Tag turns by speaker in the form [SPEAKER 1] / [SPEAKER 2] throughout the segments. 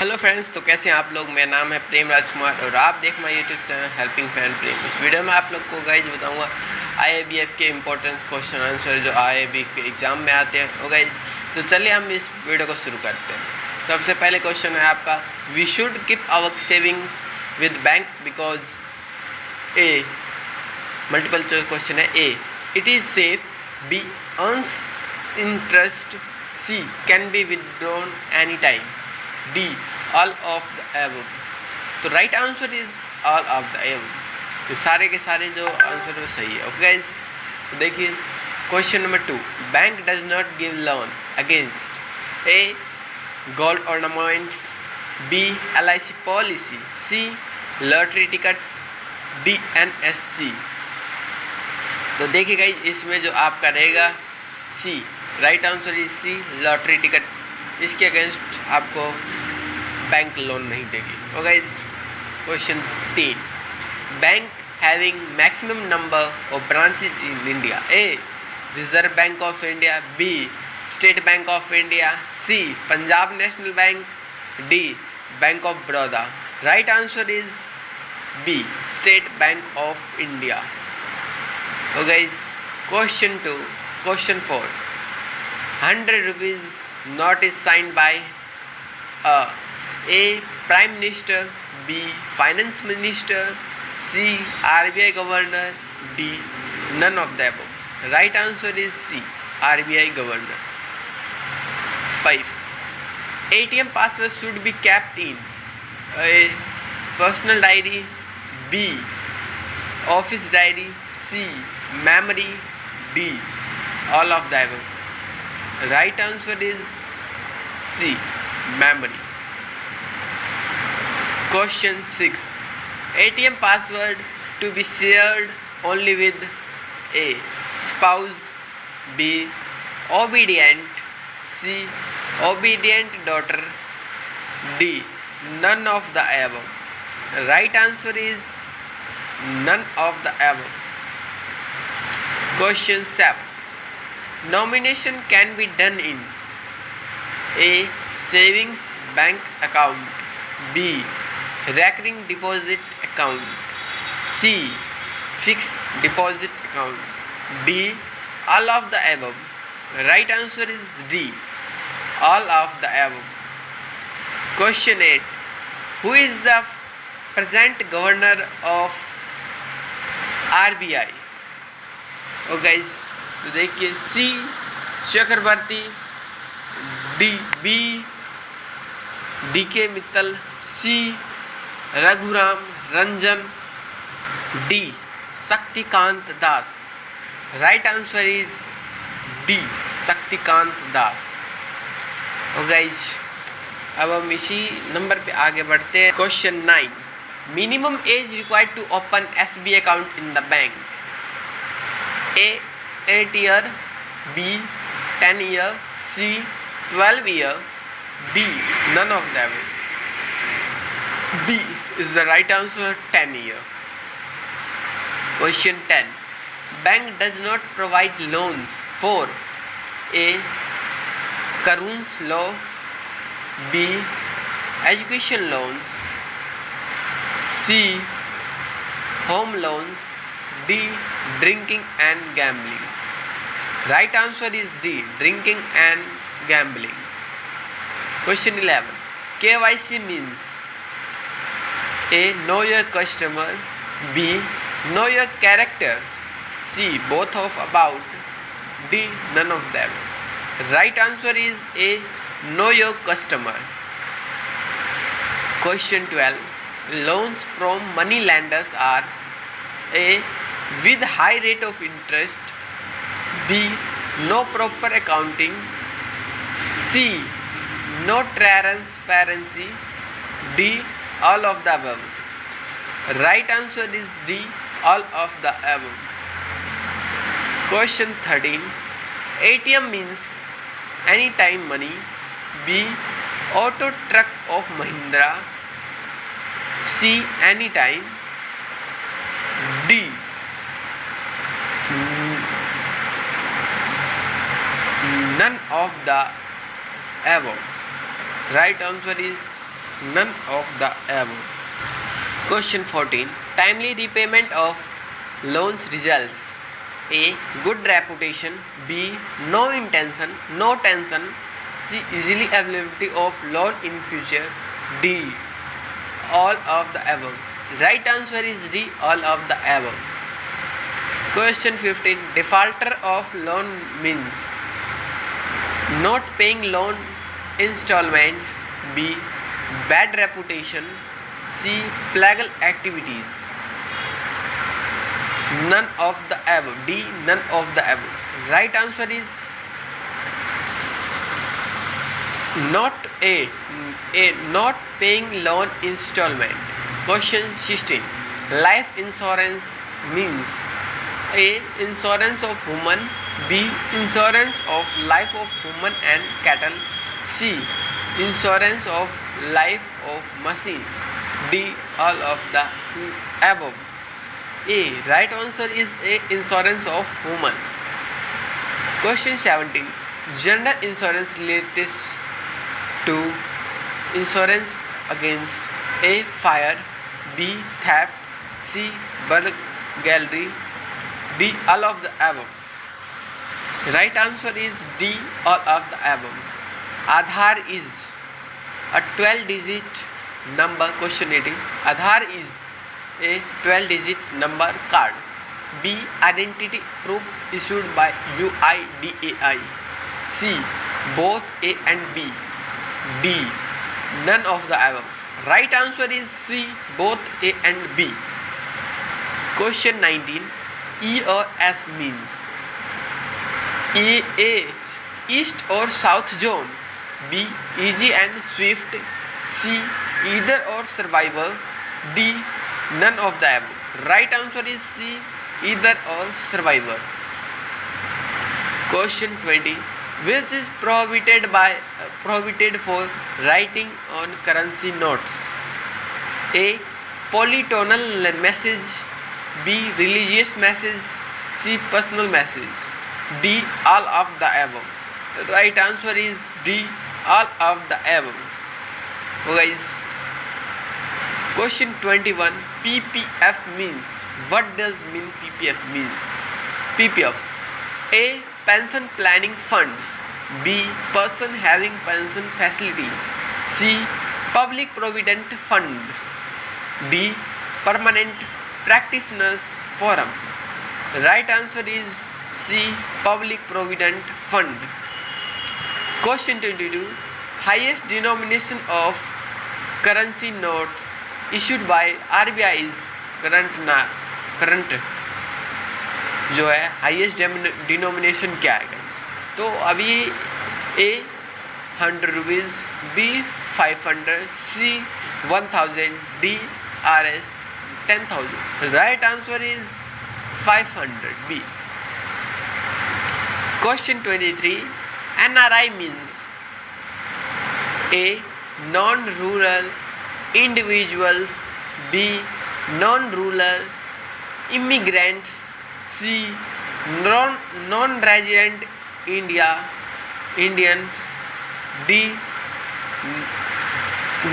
[SPEAKER 1] Hello friends, तो कैसे हैं आप लोग। मेरा नाम है प्रेम राजकुमार और आप देख my YouTube channel helping friend Prem. इस वीडियो में आप लोग को गाइज बताऊंगा आईएबीएफ के इंपॉर्टेंस क्वेश्चन आंसर जो आईएबीएफ के एग्जाम में आते हैं। गाइज तो चलिए हम इस वीडियो को शुरू करते हैं। सबसे पहले क्वेश्चन है आपका, we should keep our saving with bank because A, multiple choice question है। A, it is safe. B, earns interest. C, can be withdrawn any time. D, all of the above. तो right answer is all of the above. ये सारे के सारे जो answer है सही है। ओके गाइज, तो देखिए question number 2, bank does not give loan against A, gold ornaments. B, LIC policy. C, lottery tickets. D, NSC। तो देखिए गाइज इसमें जो आपका रहेगा C, right answer is C, lottery ticket. इसके अगेंस्ट आपको बैंक लोन नहीं देगी। और guys question 3, bank having maximum number of branches in India. A, Reserve Bank of India. B, State Bank of India. C, Punjab national bank. D, bank of Baroda. Right answer is B, State Bank of India. और guys question 4, 100 rupees note is signed by A, Prime Minister. B, Finance Minister. C, RBI Governor. D, none of the above. Right answer is C, RBI Governor. 5, ATM password should be kept in A, personal diary. B, office diary. C, memory. D, all of the above. Right answer is C, memory. Question 6, ATM password to be shared only with A, spouse. B, obedient. C, obedient daughter. D, none of the above. Right answer is none of the above. Question 7, nomination can be done in A, savings bank account. B, recurring deposit account. C, fixed deposit account. D, all of the above. Right answer is D, all of the above. Question 8, who is the present governor of RBI? Oh guys, तो देखिए सी, Chakravarty. D K Mittal. C, Raghuram Ranjan. D, Shaktikanta Das. Right answer is D, Shaktikanta Das. और guys अब हम इसी number पे आगे बढ़ते हैं। Question 9, minimum age required to open SBI account in the bank. A, 8 year. B, 10 year. C, 12 year. D, none of them. B is the right answer, 10 year. Question 10, bank does not provide loans for A, Karun's law. B, education loans. C, home loans. D, drinking and gambling. Right answer is D, drinking and gambling. Question 11, KYC means A, know your customer. B, know your character. C, both of about. D, none of them. Right answer is A, know your customer. Question 12, loans from money lenders are A, with high rate of interest. B, no proper accounting. C, no transparency. D, all of the above. Right answer is D, all of the above. Question 13, ATM means anytime money. B, auto truck of Mahindra. C, anytime. D, none of the above. Right answer is none of the above. Question 14. Timely repayment of loans results: A. Good reputation. B. No intention, no tension. C. Easily availability of loan in future. D. All of the above. Right answer is D. All of the above. Question 15. Defaulter of loan means: not paying loan installments. B. Bad reputation. C. Plagal activities. None of the above. D. None of the above. Right answer is not A. Not paying loan installment. Question 16. Life insurance means: A. Insurance of woman. B. Insurance of life of woman and cattle. C. Insurance of life of machines. D. All of the above. A. Right answer is A. Insurance of woman. Question 17. General insurance relates to insurance against: A. Fire. B. Theft. C. Burglary. D. All of the above. Right answer is D. All of the above. Aadhaar is a 12-digit number. Question 18. Aadhaar is a 12-digit number card. B. Identity proof issued by UIDAI. C. Both A and B. D. None of the above. Right answer is C. Both A and B. Question 19. E or S means: A. East or South Zone. B. Easy and Swift. C. Either or Survivor. D. None of the above. Right answer is C. Either or Survivor. Question 20. Which is prohibited for writing on currency notes? A. Polytonal message. B. Religious message. C. Personal message. D. All of the above. Right answer is D. All of the above. Okay, guys. Question 21. PPF means: what does mean PPF means? PPF: A. Pension planning funds. B. Person having pension facilities. C. Public provident funds. D. Permanent practitioners forum. Right answer is C. Public provident fund. Question 22. Highest denomination of currency note issued by RBI is current जो है highest denomination क्या है guys? तो अभी A 100 rupees, B 500, C 1000, D RS 10,000. Right answer is 500 B. Question 23. NRI means: A. Non-rural individuals. B. Non-rural immigrants. C. Non-resident Indians. D.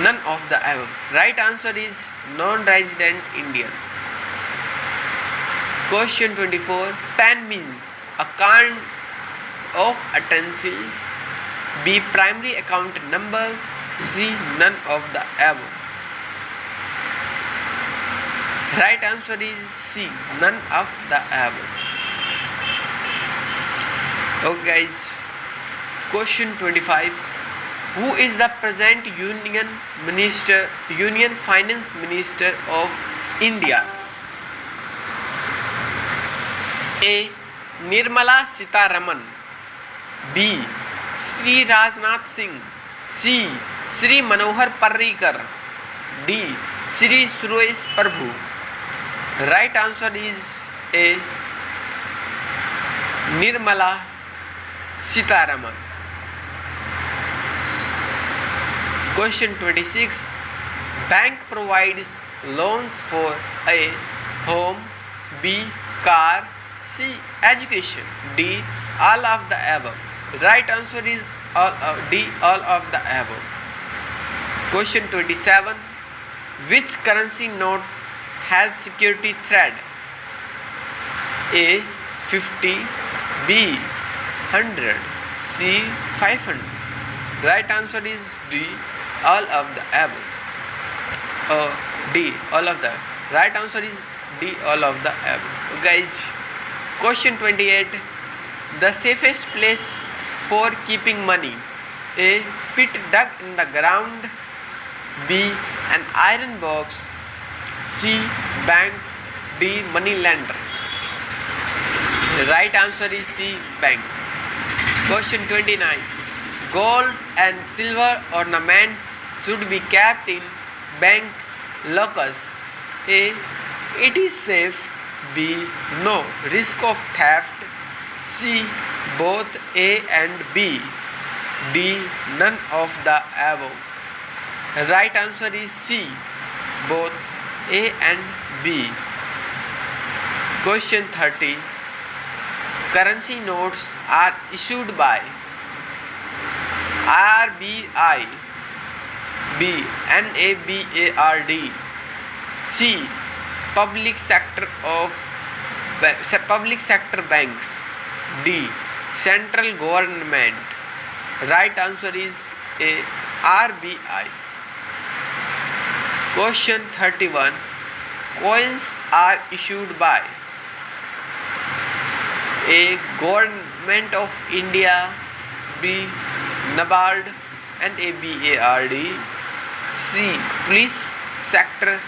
[SPEAKER 1] None of the above. Right answer is non-resident Indian. Question 24. PAN means: a kind of utensils. B. Primary account number. C. None of the above. Right answer is C. None of the above. Okay guys. Question 25. Who is the present Union Finance Minister of India? A. Nirmala Sitharaman. B. Sri Rajnath Singh. C. Sri Manohar Parrikar. D. Sri Suresh Prabhu. Right answer is A. Nirmala Sitharaman. Question 26. Bank provides loans for A. Home. B. Car. C. Education. D. All of the above. Right answer is D. All of the above. Question 27. Which currency note has security thread? A. 50, B. 100, C. 500. Right answer is D. All of the above. D. All of the. Right answer is D. All of the above. Guys, question 28. The safest place for keeping money? A. Pit dug in the ground. B. An iron box. C. Bank. D. Money lender. The right answer is C. Bank. Question 29. Gold and silver ornaments should be kept in bank lockers. A. It is safe. B. No risk of theft. C. Both A and B. D. None of the above. The right answer is C. Both A and B. Question 30. Currency notes are issued by RBI, B. NABARD, C. Public sector banks, D. Central government. Right answer is A. RBI. Question 31. Coins are issued by A. Government of India, B. NABARD and NABARD, C. Police sector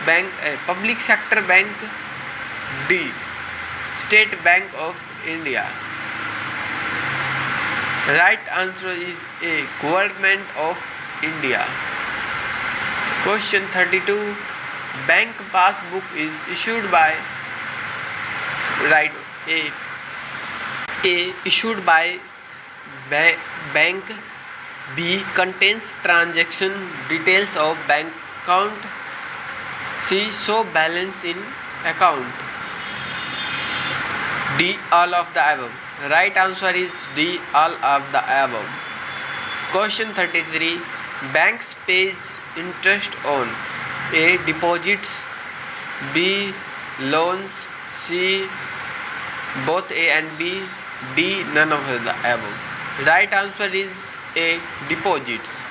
[SPEAKER 1] bank, public sector bank, D. State Bank of India. Right answer is A. Government of India. Question 32. Bank passbook is issued by, right, A. Issued by bank. B. Contains transaction details of bank account. C. Show balance in account. D. All of the above. Right answer is D. All of the above. Question 33. Banks pays interest on A. Deposits, B. Loans, C. Both A and B, D. None of the above. Right answer is A. Deposits.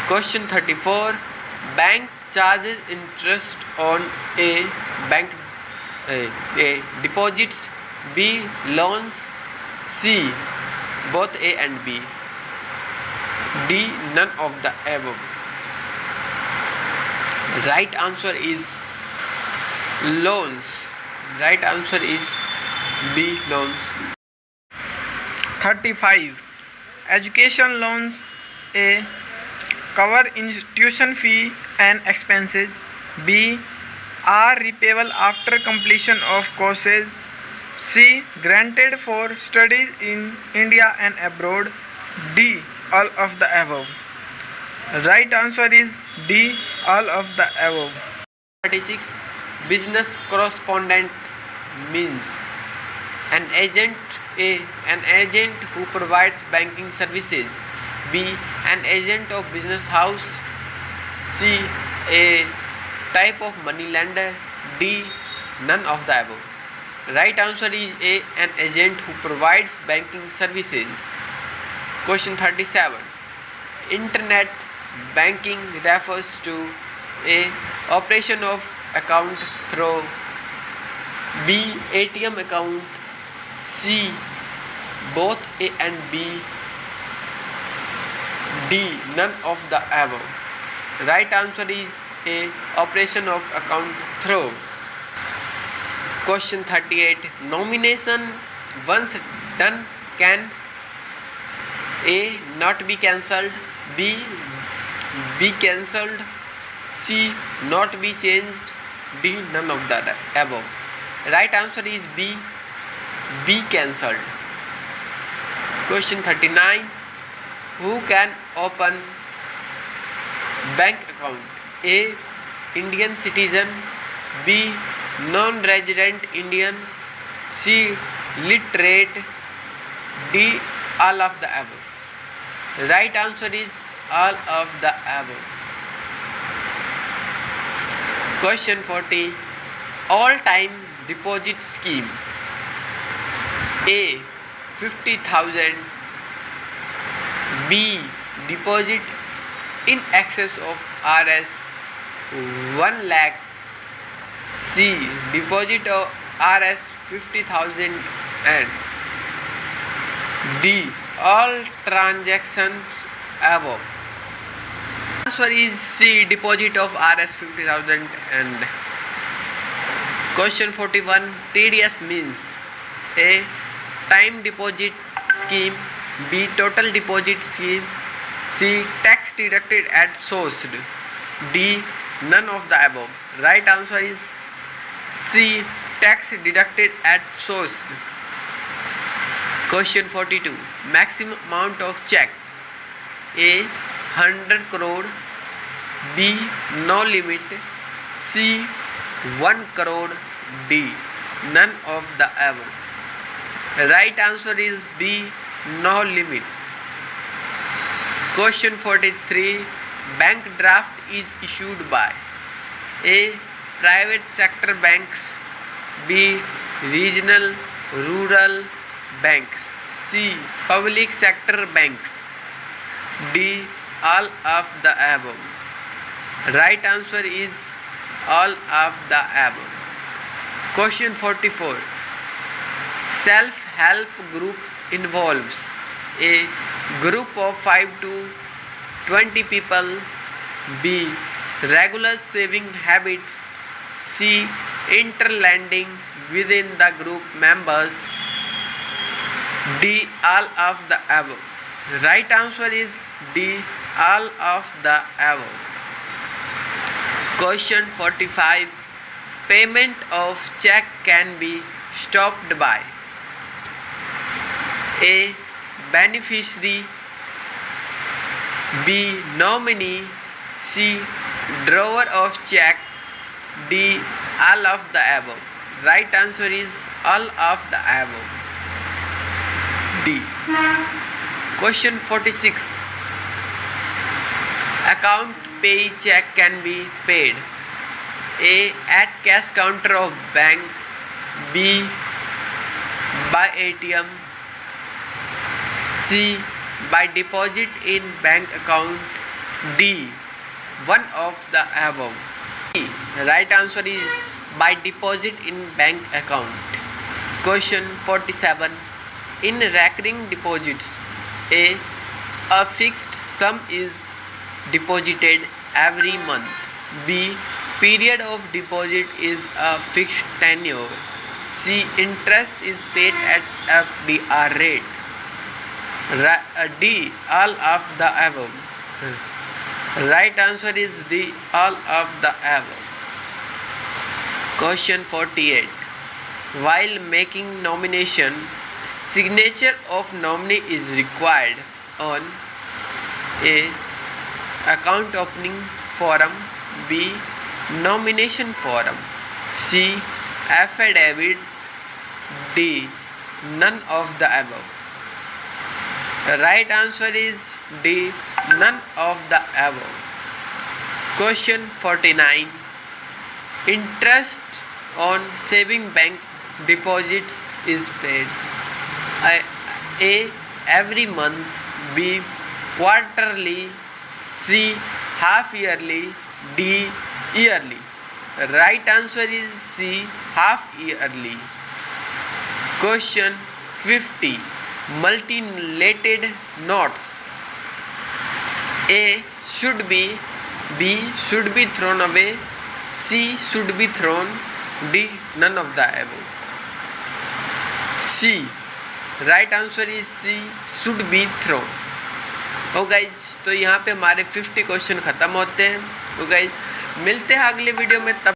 [SPEAKER 1] Question 34. Bank charges interest on A. Bank A. Deposits, B. Loans, C. Both A and B, D. None of the above. Right answer is loans. Right answer is B. Loans.
[SPEAKER 2] 35. Education loans. A. Cover tuition fee and expenses. B. Are repayable after completion of courses. C. Granted for studies in India and abroad. D. All of the above. Right answer is D. All of the above.
[SPEAKER 1] 36. Business correspondent means an agent. A. An agent who provides banking services. B. An agent of business house. C. A type of money lender. D. None of the above. Right answer is A. An agent who provides banking services. Question 37. Internet banking refers to A. Operation of account through B. ATM account. C. Both A and B. D. None of the above. Right answer is A. Operation of account through. Question 38. Nomination once done can A. Not be cancelled. B. Be cancelled. C. Not be changed. D. None of the above. Right answer is B. Be cancelled. Question 39. Who can open bank account? A. Indian citizen. B. Non-resident Indian. C. Literate. D. All of the above. Right answer is all of the above. Question 40. All-time deposit scheme. A. 50,000. B. Deposit in excess of Rs 1 lakh. C. Deposit of Rs 50,000 and D. All transactions above. Answer is C. Deposit of Rs 50,000 and. Question 41. TDS means A. Time deposit scheme. B. Total deposit scheme. C. Tax deducted at source. D. None of the above. Right answer is C. Tax deducted at source. Question 42. Maximum amount of check. A. 100 crore. B. No limit. C. 1 crore. D. None of the above. Right answer is B. No limit. Question 43. Bank draft is issued by A. Private sector banks. B. Regional rural banks. C. Public sector banks. D. All of the above. Right answer is all of the above. Question 44. Self-help group involves A. Group of 5 to 20 people. B. Regular saving habits. C. Interlending within the group members. D. All of the above. Right answer is D. All of the above. Question 45. Payment of check can be stopped by A. Beneficiary. B. Nominee. C. Drawer of check. D. All of the above. Right answer is all of the above. D. Question 46. Account pay check can be paid A. At cash counter of bank. B. By ATM. C. By deposit in bank account. D. One of the above. D. Right answer is by deposit in bank account. Question 47. In recurring deposits, a fixed sum is deposited every month. B. Period of deposit is a fixed tenure. C. Interest is paid at FDR rate. D. All of the above. Right answer is D. All of the above. Question 48. While making nomination, signature of nominee is required on A. Account opening form. B. Nomination form. C. Affidavit. D. None of the above. Right answer is D. None of the above. Question 49. Interest on saving bank deposits is paid A. Every month. B. Quarterly. C. Half yearly. D. Yearly. Right answer is C. Half yearly. Question 50. Multi-lated notes. A. Should be. B. Should be thrown away. C. Should be thrown. D. None of the above. C. Right answer is C, should be thrown. Oh guys, तो यहाँ पे हमारे 50 question ख़त्म होते हैं। तो guys मिलते हैं अगले वीडियो में, तब